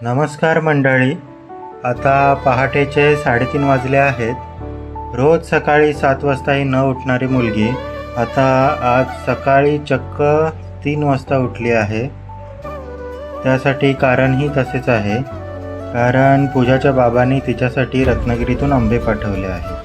नमस्कार मंडळी. आता पहाटेचे 3:30 वाजले आहेत. रोज सकाळी 7 वाजताही न उठणारी मुलगी आता आज सकाळी चक्क 3 वाजता उठली आहे. त्यासाठी कारणही तसेच आहे, कारण पूजाच्या बाबांनी तिच्यासाठी रत्नागिरीतून आंबे पाठवले आहे.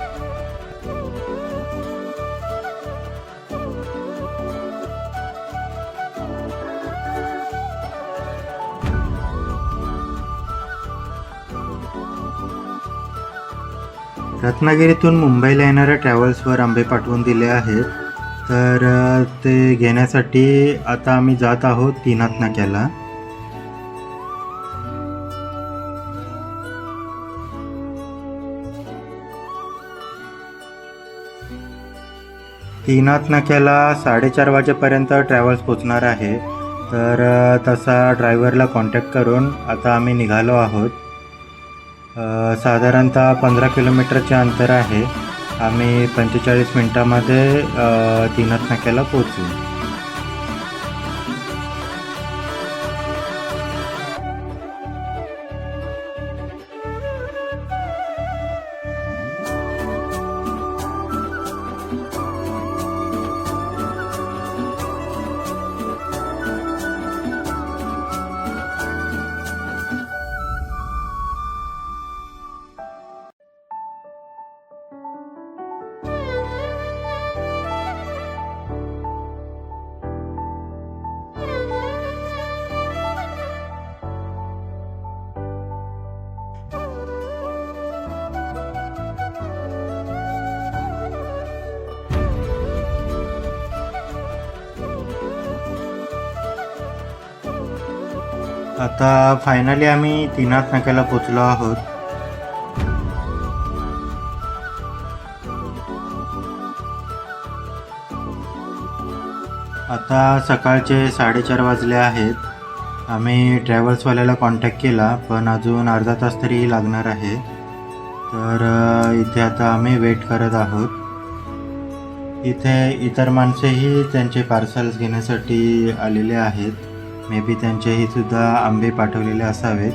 रत्नागिरीतून मुंबईला येणाऱ्या ट्रॅव्हल्सवर आंबे पाठवून दिले आहेत. तर ते घेण्यासाठी आता आम्ही जात आहोत तीनाथ नाक्याला. तीनाथ नाक्याला 4:30 वाजेपर्यंत ट्रॅव्हल्स पोचणार आहे. तर तसा ड्रायव्हरला कॉन्टॅक्ट करून आता आम्ही निघालो आहोत. साधारणतः 15 किलोमीटरचे अंतर आहे. आम्ही 45 मिनटामध्ये तीनाथ नाक्याला पोचू. आता फायनली आम्ही तीनाथ नाक्याला पोचलो आहोत. आता सकाळचे 4:30 वाजले आहेत. आम्ही ट्रॅव्हल्सवाल्याला कॉन्टॅक्ट केला, पण अजून अर्धा तास तरी लागणार आहे. तर इथे आता आम्ही वेट करत आहोत. इथे इतर माणसेही त्यांचे पार्सल्स घेण्यासाठी आलेले आहेत. मे बी त्यांचेही सुद्धा आंबे पाठवलेले असावेत.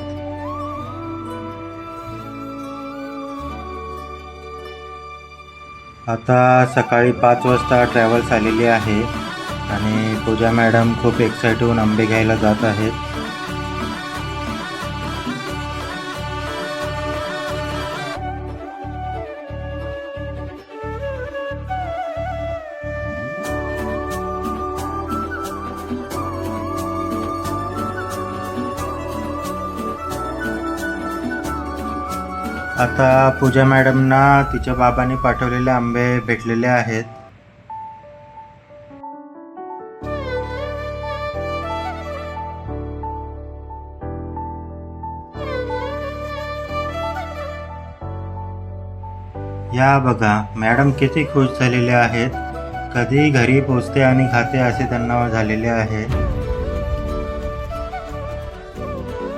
आता सकाळी 5 वाजता ट्रॅव्हल्स आलेली आहे आणि पूजा मॅडम खूप एक्साइट होऊन आंबे घ्यायला जात आहेत. आता पूजा मॅडमना तिच्या बाबांनी पाठवलेले आंबे भेटलेले आहेत. या बघा, मॅडम किती खुश झालेले आहेत. कधी घरी पोचते आणि खाते असे त्यांना झालेले आहे.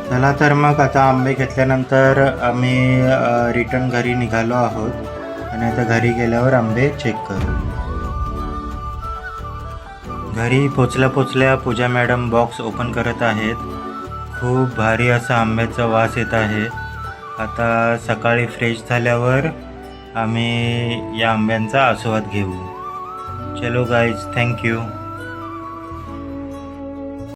चला तर मग आता आंबे घेतल्यानंतर आम्ही रिटर्न घरी निघालो आहोत आणि आता घरी गेल्यावर आंबे चेक करू. घरी पोचल्या पूजा मॅडम बॉक्स ओपन करत आहेत. खूप भारी असा आंब्याचा वास येत आहे. आता सकाळी फ्रेश झाल्यावर आम्ही या आंब्यांचा आस्वाद घेऊ. चलो गाईज, थँक्यू.